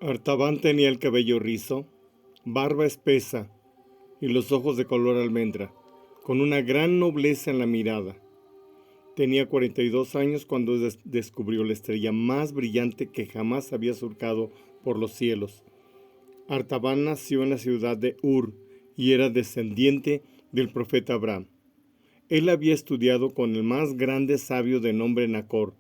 Artaban tenía el cabello rizo, barba espesa y los ojos de color almendra, con una gran nobleza en la mirada. Tenía 42 años cuando descubrió la estrella más brillante que jamás había surcado por los cielos. Artaban nació en la ciudad de Ur y era descendiente del profeta Abraham. Él había estudiado con el más grande sabio de nombre Nacor.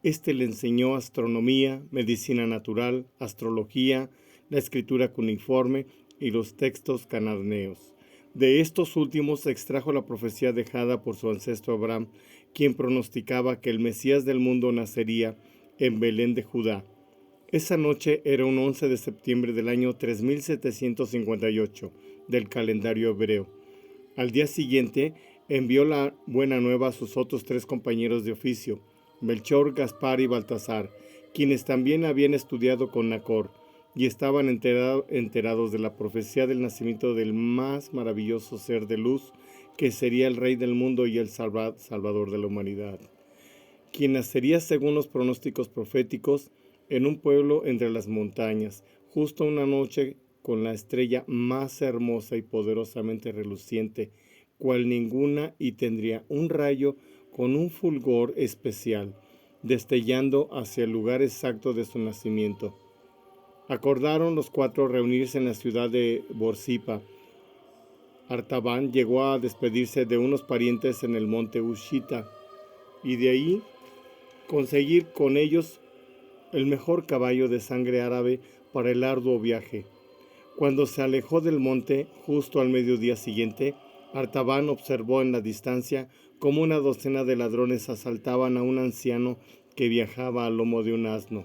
Este le enseñó astronomía, medicina natural, astrología, la escritura cuneiforme y los textos cananeos. De estos últimos extrajo la profecía dejada por su ancestro Abraham, quien pronosticaba que el Mesías del mundo nacería en Belén de Judá. Esa noche era un 11 de septiembre del año 3758 del calendario hebreo. Al día siguiente envió la buena nueva a sus otros tres compañeros de oficio, Melchor, Gaspar y Baltasar, quienes también habían estudiado con Nacor y estaban enterados de la profecía del nacimiento del más maravilloso ser de luz, que sería el Rey del mundo y el Salvador de la humanidad, quien nacería según los pronósticos proféticos en un pueblo entre las montañas, justo una noche con la estrella más hermosa y poderosamente reluciente, cual ninguna, y tendría un rayo con un fulgor especial, destellando hacia el lugar exacto de su nacimiento. Acordaron los cuatro reunirse en la ciudad de Borsipa. Artaban llegó a despedirse de unos parientes en el monte Ushita y de ahí conseguir con ellos el mejor caballo de sangre árabe para el arduo viaje. Cuando se alejó del monte, justo al mediodía siguiente, Artaban observó en la distancia cómo una docena de ladrones asaltaban a un anciano que viajaba al lomo de un asno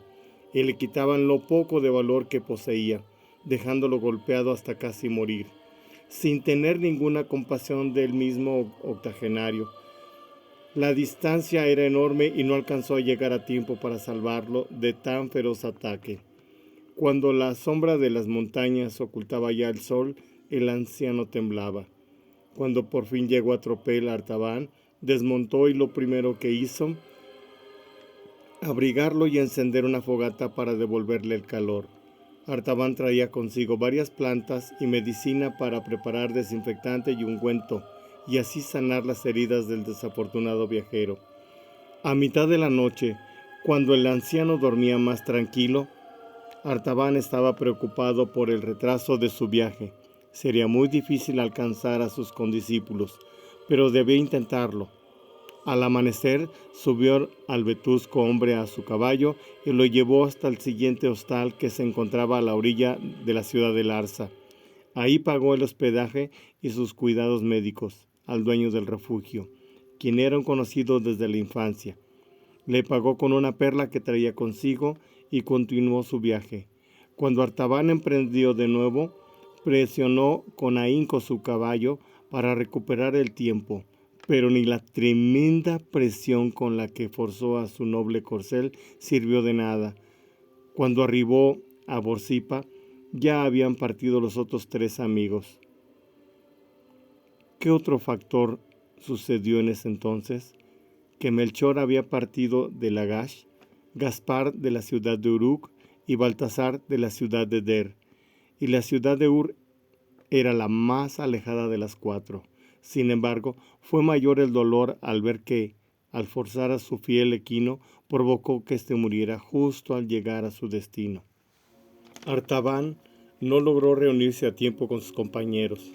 y le quitaban lo poco de valor que poseía, dejándolo golpeado hasta casi morir, sin tener ninguna compasión del mismo octogenario. La distancia era enorme y no alcanzó a llegar a tiempo para salvarlo de tan feroz ataque. Cuando la sombra de las montañas ocultaba ya el sol, el anciano temblaba. Cuando por fin llegó a tropel, Artaban desmontó y lo primero que hizo, abrigarlo y encender una fogata para devolverle el calor. Artaban traía consigo varias plantas y medicina para preparar desinfectante y ungüento, y así sanar las heridas del desafortunado viajero. A mitad de la noche, cuando el anciano dormía más tranquilo, Artaban estaba preocupado por el retraso de su viaje. Sería muy difícil alcanzar a sus condiscípulos, pero debía intentarlo. Al amanecer, subió al vetusco hombre a su caballo y lo llevó hasta el siguiente hostal que se encontraba a la orilla de la ciudad de Larsa. Ahí pagó el hospedaje y sus cuidados médicos al dueño del refugio, quien era un conocido desde la infancia. Le pagó con una perla que traía consigo y continuó su viaje. Cuando Artaban emprendió de nuevo, presionó con ahínco su caballo para recuperar el tiempo, pero ni la tremenda presión con la que forzó a su noble corcel sirvió de nada. Cuando arribó a Borsipa, ya habían partido los otros tres amigos. ¿Qué otro factor sucedió en ese entonces? Que Melchor había partido de Lagash, Gaspar de la ciudad de Uruk y Baltasar de la ciudad de Der, y la ciudad de Ur era la más alejada de las cuatro. Sin embargo, fue mayor el dolor al ver que, al forzar a su fiel equino, provocó que éste muriera justo al llegar a su destino. Artaban no logró reunirse a tiempo con sus compañeros,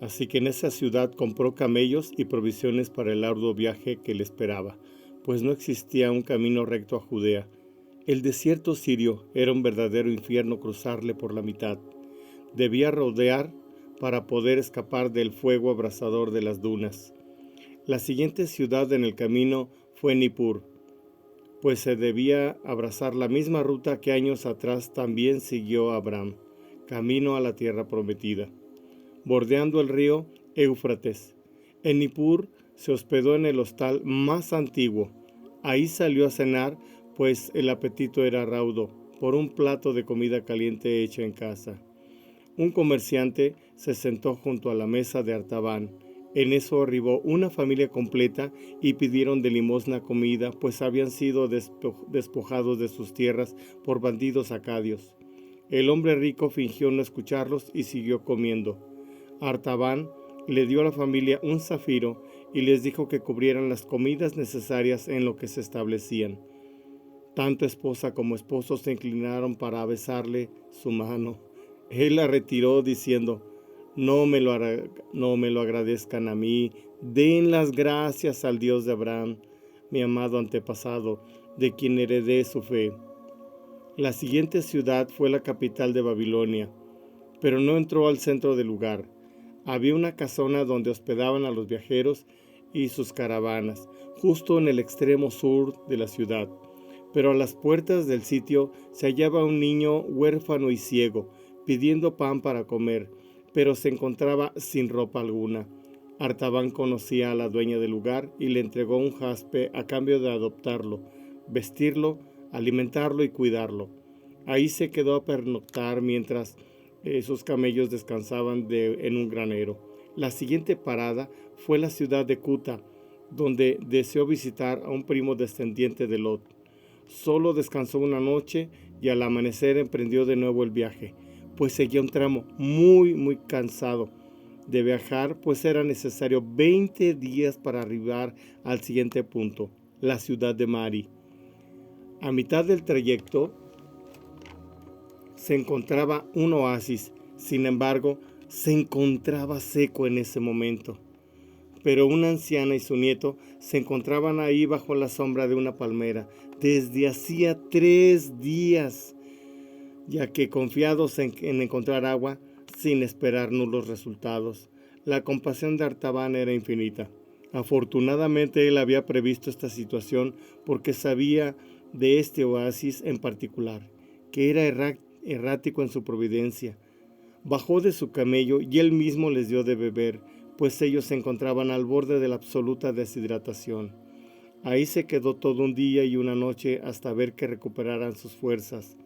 así que en esa ciudad compró camellos y provisiones para el arduo viaje que le esperaba, pues no existía un camino recto a Judea. El desierto sirio era un verdadero infierno cruzarle por la mitad. Debía rodear para poder escapar del fuego abrasador de las dunas. La siguiente ciudad en el camino fue Nippur, pues se debía abrazar la misma ruta que años atrás también siguió Abraham, camino a la tierra prometida, bordeando el río Éufrates. En Nippur se hospedó en el hostal más antiguo. Ahí salió a cenar, pues el apetito era raudo, por un plato de comida caliente hecha en casa. Un comerciante se sentó junto a la mesa de Artaban. En eso arribó una familia completa y pidieron de limosna comida, pues habían sido despojados de sus tierras por bandidos acadios. El hombre rico fingió no escucharlos y siguió comiendo. Artaban le dio a la familia un zafiro y les dijo que cubrieran las comidas necesarias en lo que se establecían. Tanto esposa como esposo se inclinaron para besarle su mano. Él la retiró diciendo: no me lo agradezcan a mí, den las gracias al Dios de Abraham, mi amado antepasado, de quien heredé su fe. La siguiente ciudad fue la capital de Babilonia, pero no entró al centro del lugar. Había una casona donde hospedaban a los viajeros y sus caravanas, justo en el extremo sur de la ciudad. Pero a las puertas del sitio se hallaba un niño huérfano y ciego, pidiendo pan para comer, pero se encontraba sin ropa alguna. Artaban conocía a la dueña del lugar y le entregó un jaspe a cambio de adoptarlo, vestirlo, alimentarlo y cuidarlo. Ahí se quedó a pernoctar mientras sus camellos descansaban en un granero. La siguiente parada fue la ciudad de Cuta, donde deseó visitar a un primo descendiente de Lot. Solo descansó una noche y al amanecer emprendió de nuevo el viaje, pues seguía un tramo muy cansado de viajar, pues era necesario 20 días para arribar al siguiente punto, la ciudad de Mari. A mitad del trayecto se encontraba un oasis, sin embargo, se encontraba seco en ese momento. Pero una anciana y su nieto se encontraban ahí bajo la sombra de una palmera desde hacía 3 días, ya que confiados en encontrar agua sin esperar nulos resultados. La compasión de Artaban era infinita. Afortunadamente él había previsto esta situación porque sabía de este oasis en particular, que era errático en su providencia. Bajó de su camello y él mismo les dio de beber, pues ellos se encontraban al borde de la absoluta deshidratación. Ahí se quedó todo un día y una noche hasta ver que recuperaran sus fuerzas.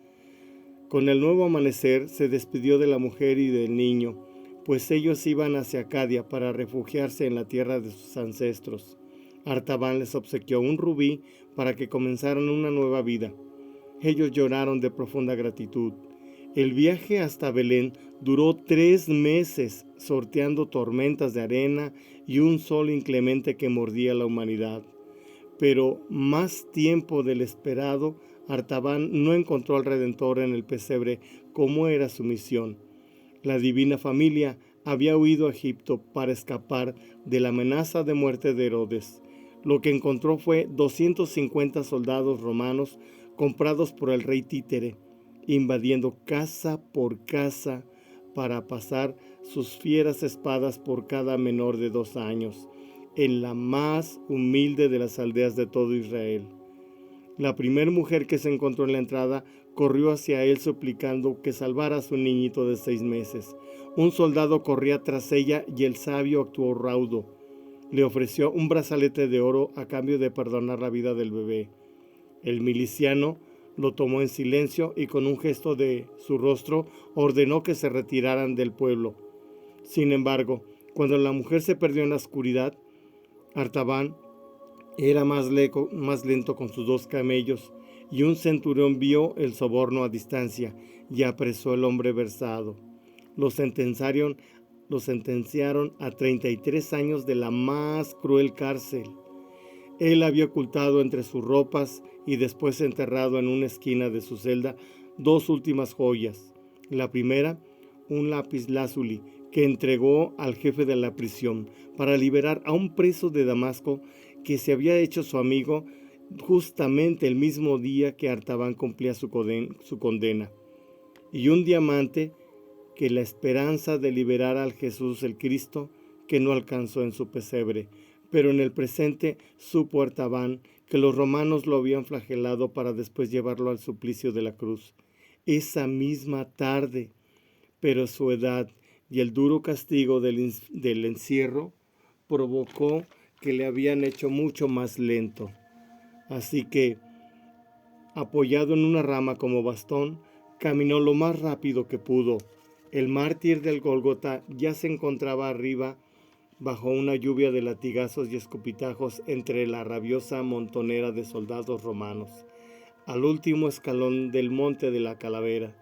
Con el nuevo amanecer se despidió de la mujer y del niño, pues ellos iban hacia Acadia para refugiarse en la tierra de sus ancestros. Artaban les obsequió un rubí para que comenzaran una nueva vida. Ellos lloraron de profunda gratitud. El viaje hasta Belén duró 3 meses, sorteando tormentas de arena y un sol inclemente que mordía la humanidad. Pero más tiempo del esperado, Artaban no encontró al Redentor en el pesebre como era su misión. La divina familia había huido a Egipto para escapar de la amenaza de muerte de Herodes. Lo que encontró fue 250 soldados romanos comprados por el rey Títere, invadiendo casa por casa para pasar sus fieras espadas por cada menor de 2 años, en la más humilde de las aldeas de todo Israel. La primer mujer que se encontró en la entrada corrió hacia él suplicando que salvara a su niñito de 6 meses. Un soldado corría tras ella y el sabio actuó raudo. Le ofreció un brazalete de oro a cambio de perdonar la vida del bebé. El miliciano lo tomó en silencio y con un gesto de su rostro ordenó que se retiraran del pueblo. Sin embargo, cuando la mujer se perdió en la oscuridad, Artaban era más lento con sus 2 camellos, y un centurión vio el soborno a distancia y apresó al hombre versado. Lo sentenciaron a 33 años de la más cruel cárcel. Él había ocultado entre sus ropas y después enterrado en una esquina de su celda 2 últimas joyas. La primera, un lapislázuli que entregó al jefe de la prisión para liberar a un preso de Damasco que se había hecho su amigo justamente el mismo día que Artaban cumplía su condena. Y un diamante que la esperanza de liberar al Jesús el Cristo que no alcanzó en su pesebre, pero en el presente supo Artaban que los romanos lo habían flagelado para después llevarlo al suplicio de la cruz. Esa misma tarde, pero su edad y el duro castigo del encierro provocó que le habían hecho mucho más lento. Así que, apoyado en una rama como bastón, caminó lo más rápido que pudo. El mártir del Gólgota ya se encontraba arriba bajo una lluvia de latigazos y escupitajos entre la rabiosa montonera de soldados romanos, al último escalón del monte de la Calavera.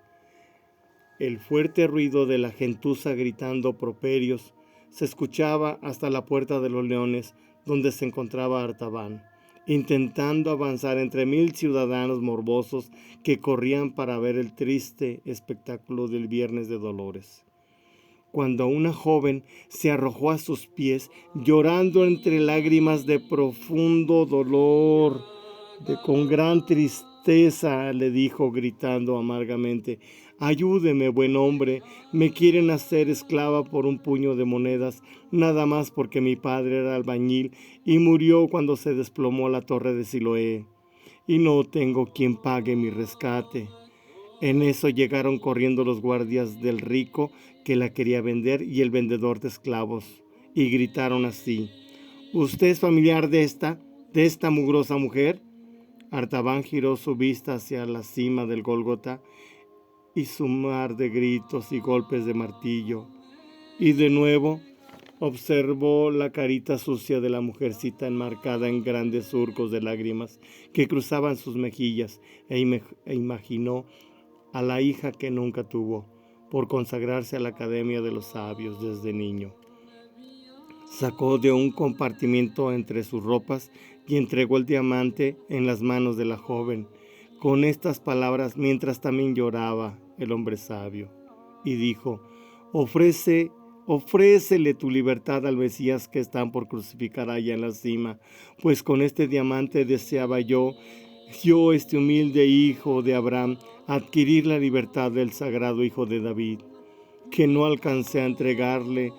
El fuerte ruido de la gentuza gritando properios se escuchaba hasta la Puerta de los Leones, donde se encontraba Artaban, intentando avanzar entre 1000 ciudadanos morbosos que corrían para ver el triste espectáculo del Viernes de Dolores, cuando una joven se arrojó a sus pies, llorando entre lágrimas de profundo dolor. Con gran tristeza le dijo, gritando amargamente: «Ayúdeme, buen hombre, me quieren hacer esclava por un puño de monedas, nada más porque mi padre era albañil y murió cuando se desplomó la torre de Siloé, y no tengo quien pague mi rescate». En eso llegaron corriendo los guardias del rico que la quería vender y el vendedor de esclavos, y gritaron así: «¿Usted es familiar de esta mugrosa mujer?». Artaban giró su vista hacia la cima del Gólgota y su mar de gritos y golpes de martillo, y de nuevo observó la carita sucia de la mujercita enmarcada en grandes surcos de lágrimas que cruzaban sus mejillas, e imaginó a la hija que nunca tuvo, por consagrarse a la Academia de los Sabios desde niño. Sacó de un compartimiento entre sus ropas y entregó el diamante en las manos de la joven, con estas palabras, mientras también lloraba el hombre sabio, y dijo: Ofrécele tu libertad al Mesías que están por crucificar allá en la cima, pues con este diamante deseaba yo, este humilde hijo de Abraham, adquirir la libertad del sagrado hijo de David, que no alcancé a entregarle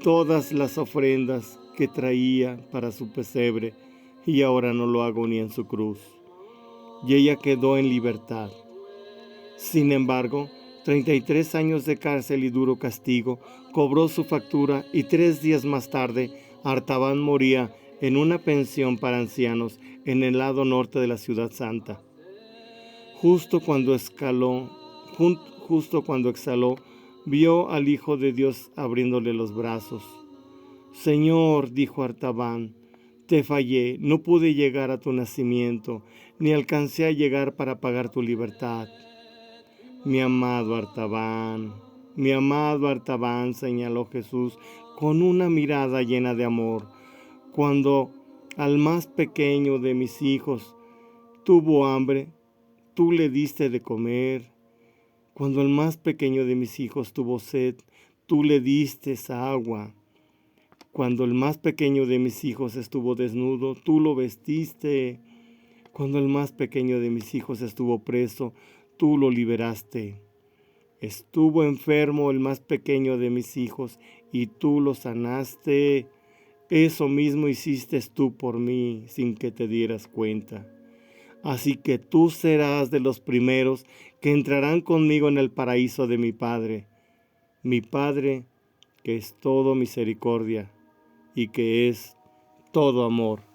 todas las ofrendas que traía para su pesebre, y ahora no lo hago ni en su cruz». Y ella quedó en libertad. Sin embargo, 33 años de cárcel y duro castigo cobró su factura, y 3 días más tarde Artaban moría en una pensión para ancianos en el lado norte de la Ciudad Santa. Justo cuando exhaló, vio al Hijo de Dios abriéndole los brazos. «Señor», dijo Artaban, «te fallé, no pude llegar a tu nacimiento, ni alcancé a llegar para pagar tu libertad». Mi amado Artaban, señaló Jesús con una mirada llena de amor, «cuando al más pequeño de mis hijos tuvo hambre, tú le diste de comer. Cuando el más pequeño de mis hijos tuvo sed, tú le diste agua. Cuando el más pequeño de mis hijos estuvo desnudo, tú lo vestiste. Cuando el más pequeño de mis hijos estuvo preso, tú lo liberaste. Estuvo enfermo el más pequeño de mis hijos y tú lo sanaste. Eso mismo hiciste tú por mí sin que te dieras cuenta. Así que tú serás de los primeros que entrarán conmigo en el paraíso de mi Padre que es todo misericordia y que es todo amor».